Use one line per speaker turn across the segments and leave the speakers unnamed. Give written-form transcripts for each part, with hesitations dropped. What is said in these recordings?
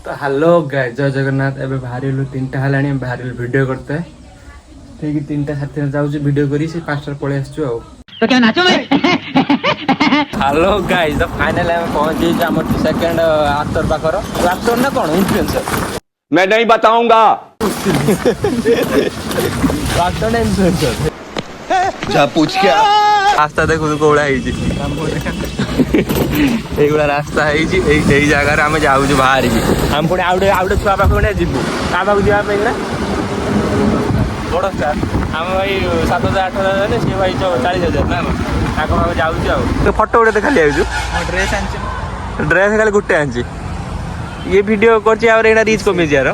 तो hello guys जय जगन्नाथ एबे बाहरी लो 3टा हलाणी बाहरी वीडियो करते हैं ठीक 3टा साथी जाऊ वीडियो करी से 5टा पळे आछू आ तो क्या नाचो मैं हेलो गाइस द फाइनल हम पहुंच गए हमर सेकंड एक्टर पाखर एक्टर ना कोन इन्फ्लुएंसर
मैं नहीं बताऊंगा
एक्टर ना इन्फ्लुएंसर
जा पूछ क्या
रास्ता देखो कोला है एगुला रास्ता है जगार आम जाऊँ बाहर हम पुणी आउटे आउटे छुआ पाखे जीवु क्या पाक जावाई ना बड़ स्टार आम भाई 7,000 8,000 सी भाई 40,000 ना पाखे जाऊँ फटो गोटे खाली आउ ड्रेस खाली गोटे आनी ये वीडियो कर रीच कमी यार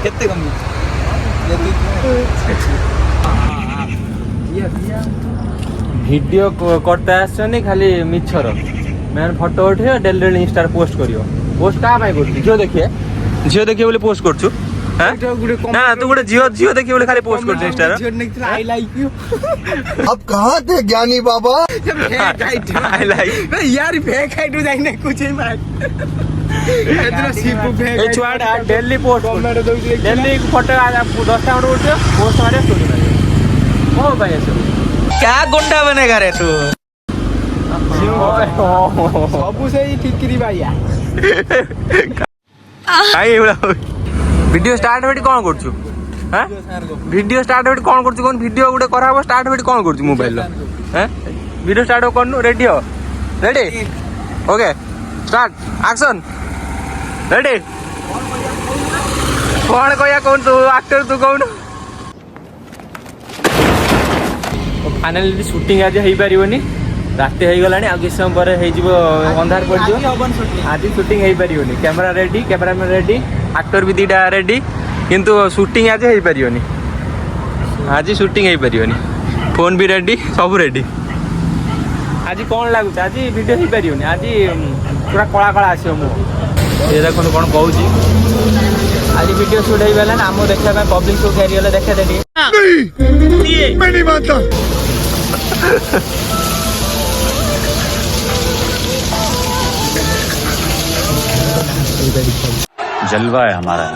केते कमी
वीडियो करते आसनी खाली मिछर मैंने फोटो उठे डेली इंस्टा पोस्ट करियो पोस्ट का भाई करछु झियो देखिए बोले पोस्ट करछु ना तू गोटे झियो देखिए बोले खाली पोस्ट करछु इंस्टा
आई लाइक यू
अब कहाँ थे ज्ञानी बाबा
आई लाइक
यार फेक हाइट जाई ना कुछ ही मार एतना सीपू फेक
ए छुआडा डेली पोस्ट डेली फोटो 10टा फोटो उठियो पोस्ट मारे स्टोरी मारे ओ भाई ऐसे
क्या गुंडा बनेगा रे तू सबू से ही ठिकरी भाईया
काई एवला वीडियो स्टार्ट होटी कोन करछु हां वीडियो स्टार्ट होटी कोन करछु कोन वीडियो गुडे कराबो स्टार्ट होटी कोन करछु मोबाइल हैं वीडियो स्टार्ट करनु रेडी हो ready okay start action ready कोन कोया कोन तू एक्टर तू कोन फाइनली शूटिंग आज हो पारिबनी राति हो गलानी आ किस समय पर हो अंधार पड़ जाव आज शूटिंग हो पारिबनी camera ready cameraman ready actor भी 2टा रेडी किंतु शूटिंग आज हो पारिबनी आज शूटिंग हो पारिबनी फोन भी रेडी सब रेडी आज कौन लगुच आज वीडियो हो पारिबनी आज पूरा कला कला आसो मु ये देखो कौन कहूँ आज वीडियो शूट हो गला आम देखा पब्लिक को घेरी देखा दे
मैं नहीं मानता
जलवा है हमारा